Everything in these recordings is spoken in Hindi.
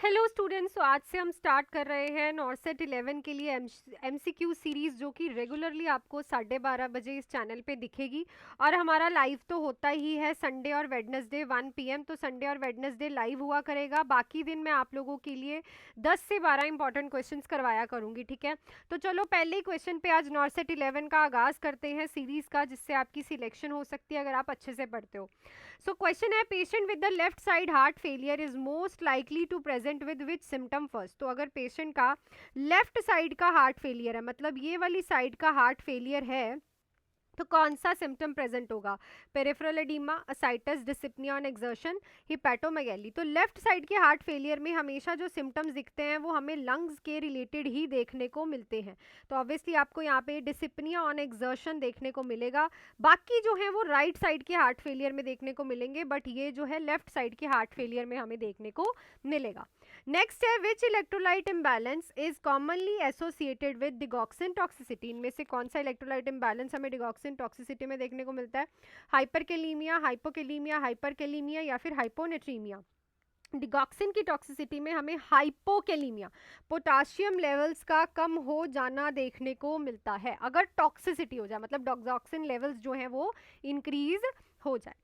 हेलो स्टूडेंट्स, तो आज से हम स्टार्ट कर रहे हैं नॉर्सेट 11 के लिए एमसीक्यू सीरीज़, जो कि रेगुलरली आपको 12:30 बजे इस चैनल पे दिखेगी। और हमारा लाइव तो होता ही है संडे और वेडनेसडे 1 PM, तो संडे और वेडनेसडे लाइव हुआ करेगा। बाकी दिन मैं आप लोगों के लिए 10 से 12 इंपॉर्टेंट क्वेश्चंस करवाया करूँगी, ठीक है। तो चलो पहले ही क्वेश्चन पे आज नॉर्सेट 11 का आगाज़ करते हैं सीरीज़ का, जिससे आपकी सिलेक्शन हो सकती है अगर आप अच्छे से पढ़ते हो। सो क्वेश्चन है, patient with the left side heart failure is most likely to present with which symptom first. तो अगर पेशेंट का लेफ्ट साइड का हार्ट फेलियर है, मतलब ये वाली साइड का हार्ट फेलियर है, तो कौन सा सिम्टम प्रेजेंट होगा? Peripheral oedema, ascites, dyspnoea on exertion, hepatomegaly. तो लेफ्ट साइड के हार्ट फेलियर में हमेशा जो सिम्टम्स दिखते हैं वो हमें लंग्स के रिलेटेड ही देखने को मिलते हैं। तो ऑब्वियसली आपको यहाँ पे डिसिप्निया ऑन एक्सर्शन देखने को मिलेगा। बाकी जो है वो राइट साइड के हार्ट फेलियर में देखने को मिलेंगे, बट ये जो है लेफ्ट साइड के हार्ट फेलियर में हमें देखने को मिलेगा। नेक्स्ट है, which electrolyte imbalance is commonly associated with digoxin toxicity. इनमें से कौन सा इलेक्ट्रोलाइट इम्बैलेंस हमें डिगॉक्सिन टॉक्सिसिटी में देखने को मिलता है? हाइपरकेलीमिया, हाइपोकेलीमिया, हाइपरकेलीमिया या फिर हाइपोनेट्रीमिया। डिगॉक्सिन की टॉक्सिसिटी में हमें हाइपोकेलीमिया, पोटाशियम लेवल्स का कम हो जाना देखने को मिलता है। अगर टॉक्सिसिटी हो जाए, मतलब डिगॉक्सिन लेवल्स जो है वो इंक्रीज हो जाए।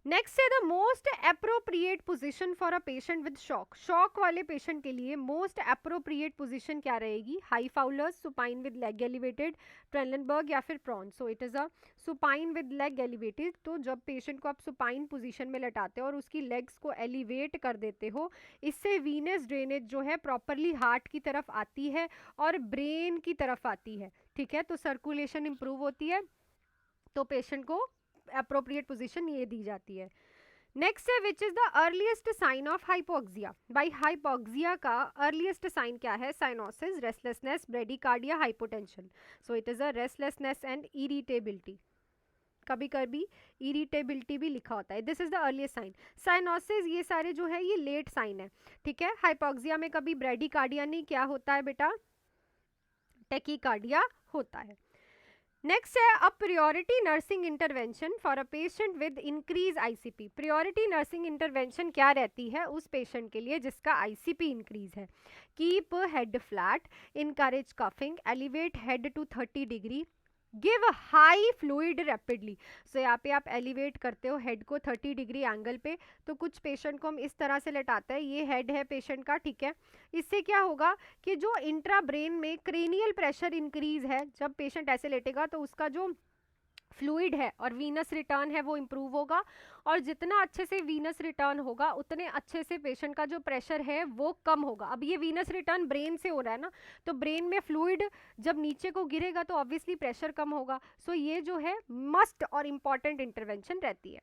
नेक्स्ट है, the most appropriate position for a patient with shock. Shock वाले पेशेंट के लिए मोस्ट अप्रोप्रिएट पोजीशन क्या रहेगी? High Fowler's, supine with leg elevated, Trendelenburg या फिर prone. So it is a supine with leg elevated. तो जब पेशेंट को आप सुपाइन पोजीशन में लेटाते हो और उसकी लेग्स को एलिवेट कर देते हो, इससे वीनस ड्रेनेज जो है प्रॉपरली हार्ट की तरफ आती है और ब्रेन की तरफ आती है, ठीक है। तो सर्कुलेशन इंप्रूव होती है, तो पेशेंट को अप्रोप्रिएट पोजीशन ये दी जाती है। नेक्स्ट है, which is the earliest sign of hypoxia. भाई हाइपोक्सिया का अर्लीस्ट साइन क्या है? Cyanosis, restlessness, bradycardia, hypotension. So it is a restlessness and irritability. कभी कभी इरिटेबिलिटी भी लिखा होता है। This is the earliest sign. Cyanosis ये सारे जो है ये लेट साइन है, ठीक है। हाइपोक्सिया में कभी ब्रेडिकार्डिया नहीं, क्या होता है बेटा? टेकीकार्डिया होता है। नेक्स्ट है, a priority nursing intervention for a patient with increase ICP. Priority nursing intervention क्या रहती है उस पेशेंट के लिए जिसका आईसीपी इंक्रीज है? Keep head flat, encourage coughing, elevate head to 30 degree, give high fluid rapidly. So यहाँ पे आप एलिवेट करते हो हेड को 30 डिग्री एंगल पे, तो कुछ पेशेंट को हम इस तरह से लेटाते हैं, ये हेड है पेशेंट का, ठीक है। इससे क्या होगा कि जो इंट्रा ब्रेन में क्रेनियल प्रेशर इंक्रीज है, जब पेशेंट ऐसे लेटेगा तो उसका जो फ्लूइड है और वीनस रिटर्न है वो इम्प्रूव होगा। और जितना अच्छे से वीनस रिटर्न होगा उतने अच्छे से पेशेंट का जो प्रेशर है वो कम होगा। अब ये वीनस रिटर्न ब्रेन से हो रहा है ना, तो ब्रेन में फ्लूइड जब नीचे को गिरेगा तो ऑब्वियसली प्रेशर कम होगा। सो ये जो है मस्ट और इम्पॉर्टेंट इंटरवेंशन रहती है।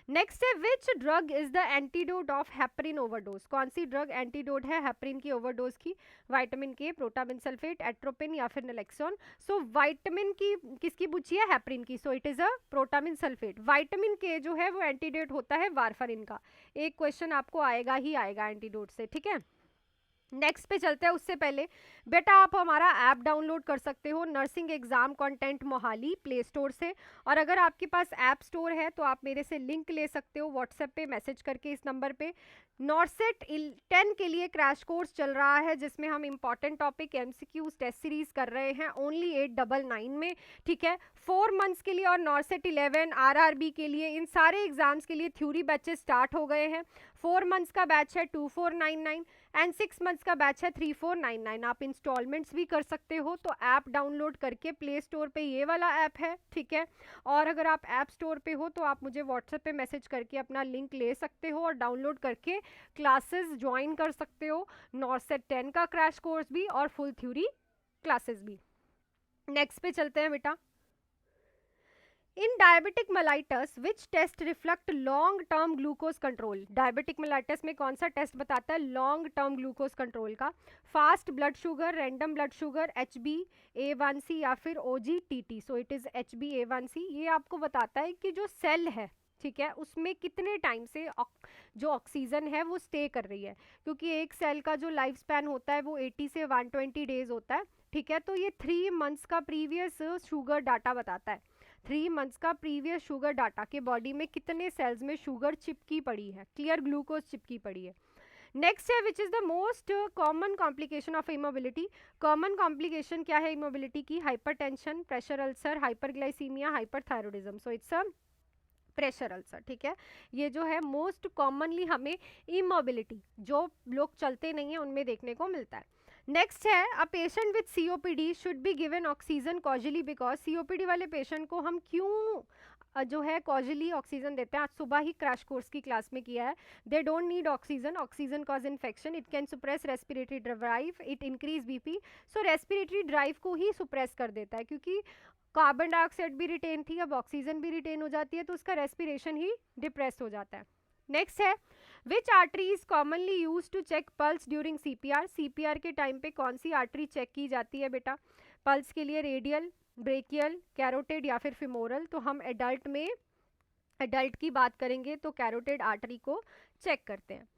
नेक्स्ट है, which drug is the antidote of heparin overdose. कौन सी ड्रग एंटीडोट है हेपरिन की ओवरडोज की? विटामिन के, प्रोटामिन सल्फेट, एट्रोपिन या फिर नलेक्सोन। सो विटामिन की किसकी पूछी है? हेपरिन की। सो it is a protamine sulphate. Vitamin के जो है वो एंटीडोट होता है वारफरिन का। एक क्वेश्चन आपको आएगा ही आएगा एंटीडोट से, ठीक है। नेक्स्ट पे चलते हैं, उससे पहले बेटा आप हमारा ऐप डाउनलोड कर सकते हो, nursing exam content Mohali, play store से। और अगर आपके पास ऐप स्टोर है तो आप मेरे से लिंक ले सकते हो व्हाट्सएप पे मैसेज करके इस नंबर पे। नॉर्सेट 10 के लिए क्रैश कोर्स चल रहा है, जिसमें हम important topic MCQs test series कर रहे हैं ओनली 899 में, ठीक है। 4 मंथ्स के लिए। और नॉर्सेट 11 आरआरबी के लिए, इन सारे एग्जाम्स के लिए थ्योरी बैचेस स्टार्ट हो गए हैं। 4 मंथ्स का बैच है 2499 एंड 6 मंथ्स का बैच है 3499। आप इंस्टॉलमेंट्स भी कर सकते हो। तो ऐप डाउनलोड करके प्ले स्टोर पे ये वाला ऐप है, ठीक है। और अगर आप ऐप स्टोर पे हो तो आप मुझे व्हाट्सएप पे मैसेज करके अपना लिंक ले सकते हो और डाउनलोड करके क्लासेस ज्वाइन कर सकते हो। नॉर्सेट 10 का क्रैश कोर्स भी और फुल थ्योरी क्लासेस भी। नेक्स्ट पे चलते हैं बेटा। In diabetic mellitus which test reflect long term glucose control. Diabetic mellitus में कौन सा टेस्ट बताता है लॉन्ग टर्म ग्लूकोज कंट्रोल का? Fast blood sugar, random blood sugar, HbA1c या फिर OGTT। So it is HbA1c। ये आपको बताता है कि जो सेल है, ठीक है, उसमें कितने टाइम से जो ऑक्सीजन है वो स्टे कर रही है, क्योंकि एक सेल का जो लाइफ स्पैन होता है वो 80 से 120 डेज होता है, ठीक है। तो ये 3 मंथ्स का प्रीवियस शुगर डाटा बताता है। 3 मंथ्स का प्रीवियस शुगर डाटा के बॉडी में कितने सेल्स में शुगर चिपकी पड़ी है, क्लियर ग्लूकोज चिपकी पड़ी है। नेक्स्ट है which is the most common complication of immobility. Common complication क्या है इमोबिलिटी की? Hypertension, pressure ulcer, hyperglycaemia, hyperthyroidism. So it's a pressure ulcer, ठीक है। ये जो है मोस्ट कॉमनली हमें इमोबिलिटी, जो लोग चलते नहीं है उनमें देखने को मिलता है। नेक्स्ट है a patient with COPD should be given oxygen cautiously because, COPD वाले पेशेंट को हम क्यों जो है कॉजली ऑक्सीजन देते हैं? आज सुबह ही क्रैश कोर्स की क्लास में किया है। They don't need oxygen, oxygen cause infection, it can suppress respiratory drive, it increase BP. So respiratory drive को ही सुप्रेस कर देता है, क्योंकि कार्बन डाइऑक्साइड भी रिटेन थी, अब ऑक्सीजन भी रिटेन हो जाती है, तो उसका रेस्पिरेशन ही डिप्रेस हो जाता है। नेक्स्ट है which artery is commonly use to check pulse during CPR. CPR के टाइम पे कौन सी आर्टरी चेक की जाती है बेटा पल्स के लिए? रेडियल, ब्रेकियल, कैरोटिड या फिर फिमोरल। तो हम एडल्ट में, एडल्ट की बात करेंगे तो कैरोटिड आर्टरी को चेक करते हैं।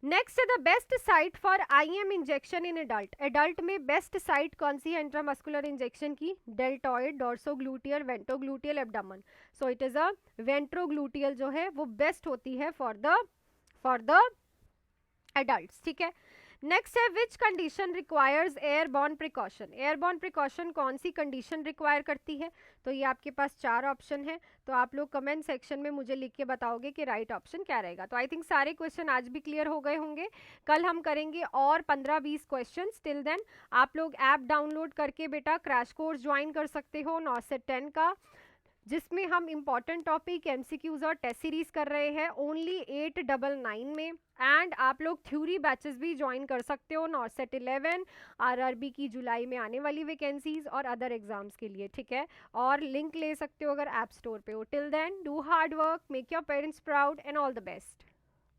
नेक्स्ट है the best site for IM injection in adult. Adult में बेस्ट साइट कौन सी है इंट्रामस्कुलर इंजेक्शन की? Deltoid, dorsogluteal, ventrogluteal, abdomen. So it is a ventrogluteal जो है वो बेस्ट होती है फॉर द एडल्ट्स, ठीक है। नेक्स्ट है which condition requires airborne precaution. Airborne precaution कौन सी कंडीशन रिक्वायर करती है? तो ये आपके पास 4 ऑप्शन है, तो आप लोग कमेंट सेक्शन में मुझे लिख के बताओगे कि राइट ऑप्शन क्या रहेगा। तो आई थिंक सारे क्वेश्चन आज भी क्लियर हो गए होंगे। कल हम करेंगे और 15-20 क्वेश्चन। टिल देन आप लोग ऐप डाउनलोड करके बेटा क्रैश कोर्स ज्वाइन कर सकते हो 9 से 10 का, जिसमें हम इंपॉर्टेंट टॉपिक एमसीक्यूज और टेस्ट सीरीज कर रहे हैं ओनली 899 में। एंड आप लोग थ्योरी बैचेस भी ज्वाइन कर सकते हो नॉर्सेट 11, आरआरबी की जुलाई में आने वाली वैकेंसीज और अदर एग्जाम्स के लिए, ठीक है। और लिंक ले सकते हो अगर ऐप स्टोर पे हो। Till then do hard work, make your parents proud and all the best.